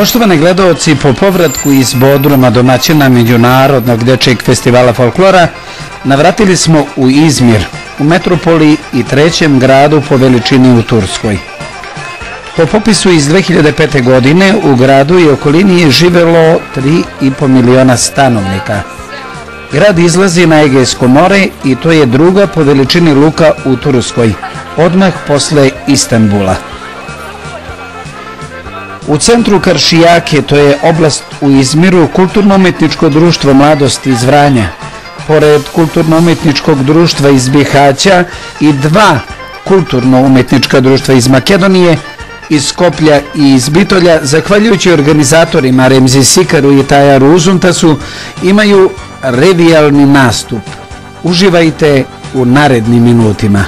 Poštovani gledaoci, po povratku iz Bodruma, domaćina Međunarodnog dečijeg festivala folklora, navratili smo u Izmir, u metropoli i trećem gradu po veličini u Turskoj. Po popisu iz 2005. godine u gradu i okolini je živelo 3,5 miliona stanovnika. Grad izlazi na Egejsko more i to je druga po veličini luka u Turskoj, odmah posle Istanbula. U centru Karšijake, to je oblast u Izmiru, kulturno-umetničko društvo Mladost iz Vranja, pored kulturno-umetničkog društva iz Bihaća i dva kulturno-umetnička društva iz Makedonije, iz Skoplja i iz Bitolja, zahvaljujući organizatorima Remzi Sikaru i Tajaru Uzuntasu, imaju revijalni nastup. Uživajte u narednim minutima.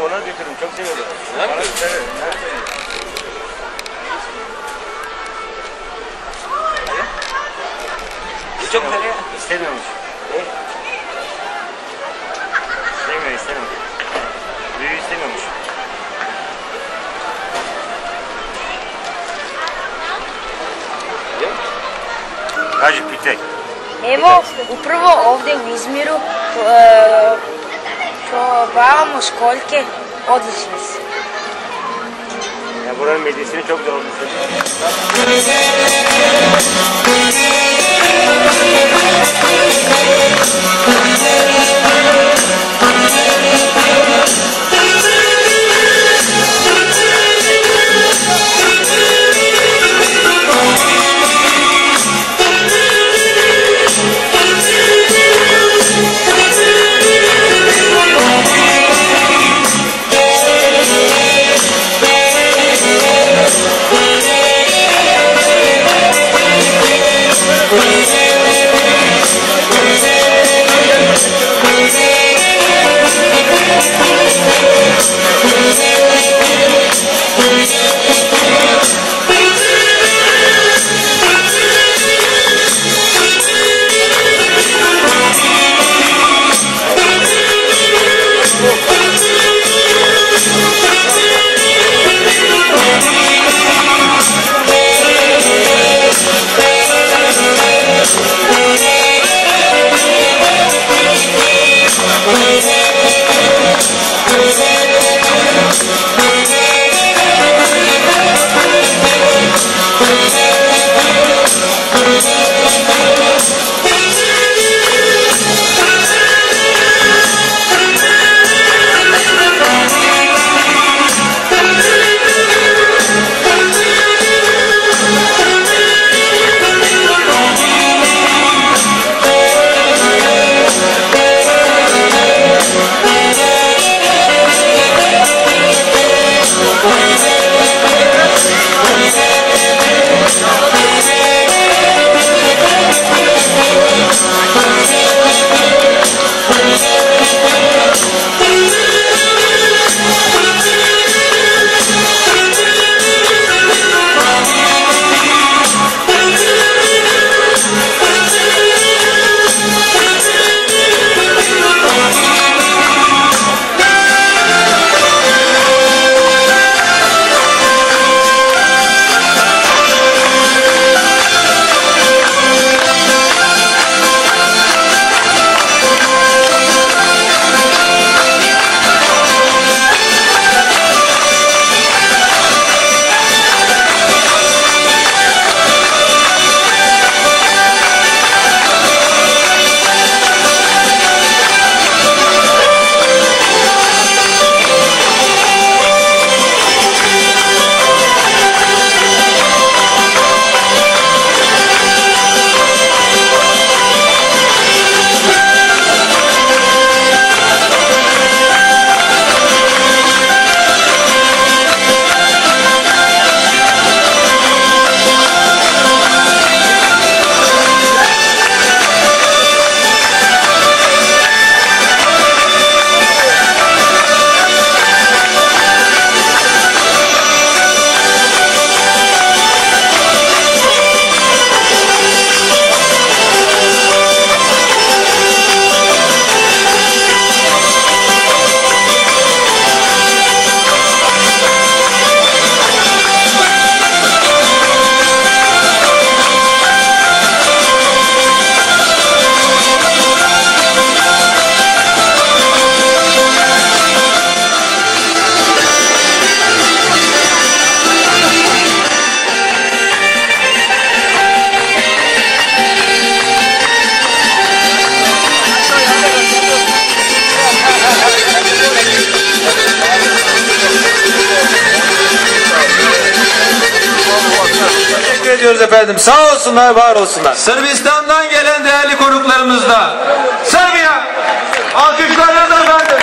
Ona getiririm, çok seviyorum. Çok güzel. İstemiyormuş. İstemiyor. Büyüğü istemiyormuş. Kaži, pitaj. Evo, upravo ovdje u Izmiru probavamo školjke, odlične su. Ya buranın medyasını çok zor olmuş. ediyoruz efendim. Sağ olsunlar, var olsunlar. Sırbistan'dan gelen değerli konuklarımız da. Sırbiya! Alkışlarla da efendim.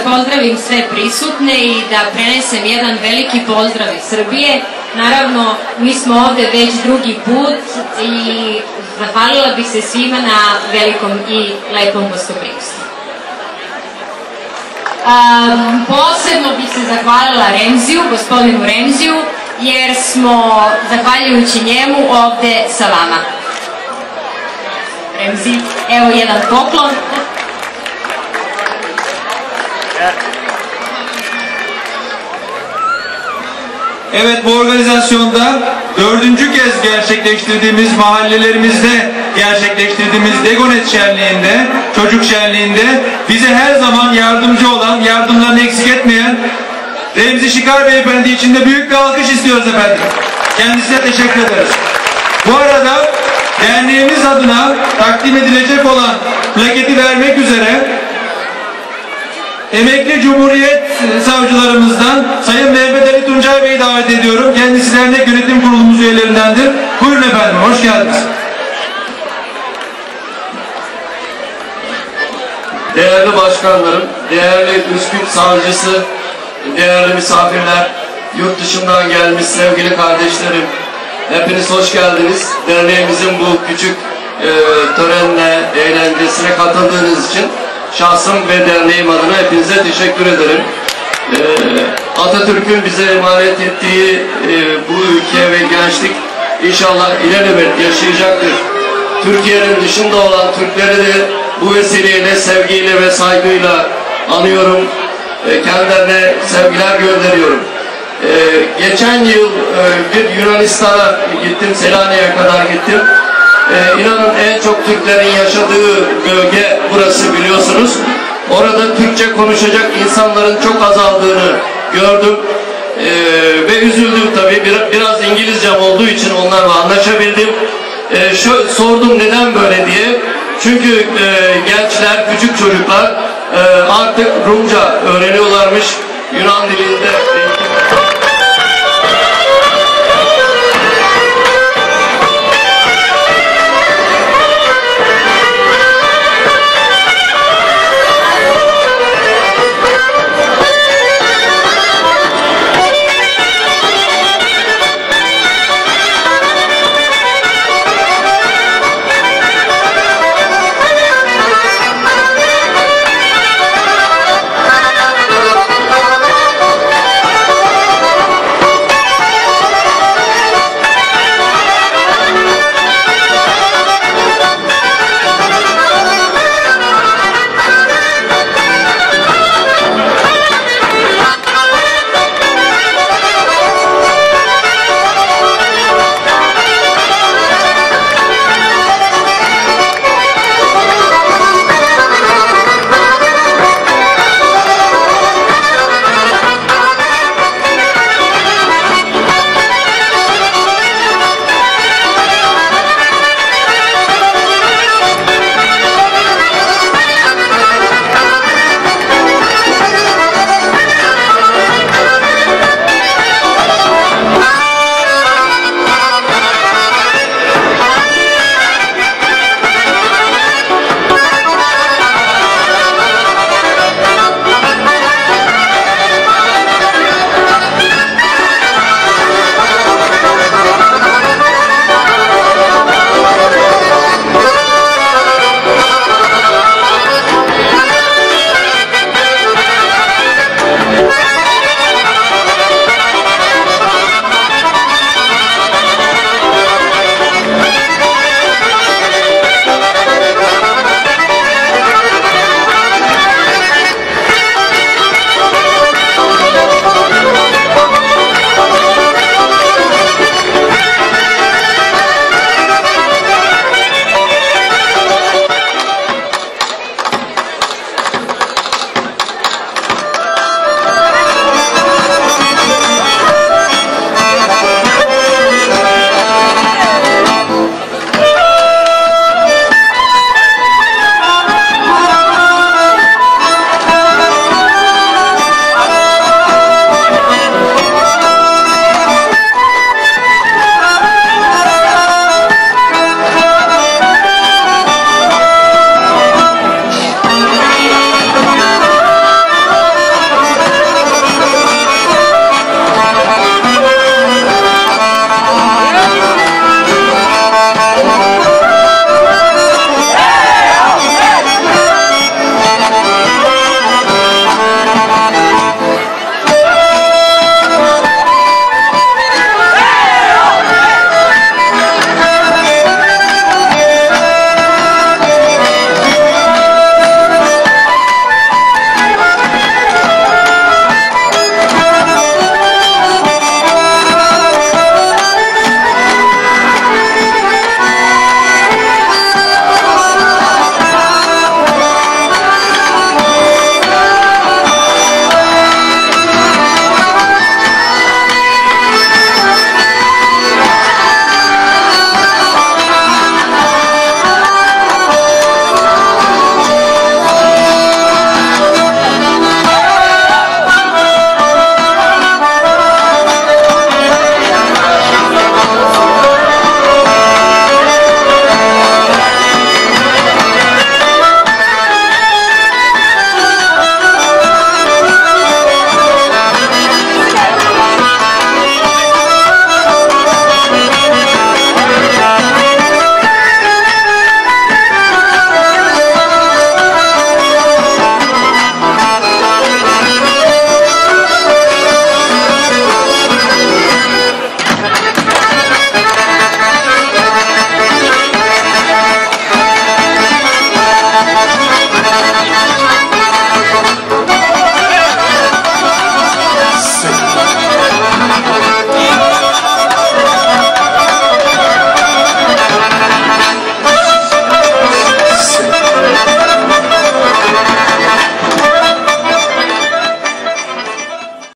Pozdravim sve prisutne i da prenesem jedan veliki pozdrav iz Srbije. Naravno, mi smo ovde već drugi put i zahvalila bih se svima na velikom i lepom gostoprimstvu. Posebno bih se zahvalila Remziju, gospodinu Remziju, jer smo, zahvaljujući njemu, ovde sa vama. Remzi, evo jedan poklon. Evet, bu organizasyonda 4. kez gerçekleştirdiğimiz, mahallelerimizde gerçekleştirdiğimiz Degonet Şenliği'nde, çocuk şenliğinde bize her zaman yardımcı olan, yardımlarını eksik etmeyen Remzi Şikar Beyefendi için de büyük bir alkış istiyoruz efendim. Kendisine teşekkür ederiz. Bu arada derneğimiz adına takdim edilecek olan plaketi vermek üzere Emekli Cumhuriyet Savcılarımızdan Sayın Mehmet Ali Tuncay Bey'i davet ediyorum. Kendisi dernek yönetim kurulumuz üyelerindendir. Buyurun efendim, hoş geldiniz. Değerli başkanlarım, değerli Üsküp Savcısı, değerli misafirler, yurt dışından gelmiş sevgili kardeşlerim, hepiniz hoş geldiniz. Derneğimizin bu küçük törenle, eğlencesine katıldığınız için şahsım ve derneğim adına hepinize teşekkür ederim. Atatürk'ün bize emanet ettiği bu ülke ve gençlik inşallah ilelebet yaşayacaktır. Türkiye'nin dışında olan Türkleri de bu vesileyle sevgiyle ve saygıyla anıyorum. Kendilerine sevgiler gönderiyorum. Geçen yıl bir Yunanistan'a gittim, Selanik'e kadar gittim. İnanın en çok Türklerin yaşadığı bölge burası, biliyorsunuz. Orada Türkçe konuşacak insanların çok azaldığını gördüm. Ve üzüldüm tabii. Biraz İngilizcem olduğu için onlarla anlaşabildim. Sordum neden böyle diye. Çünkü gençler, küçük çocuklar artık Rumca öğreniyorlarmış. Yunan dilinde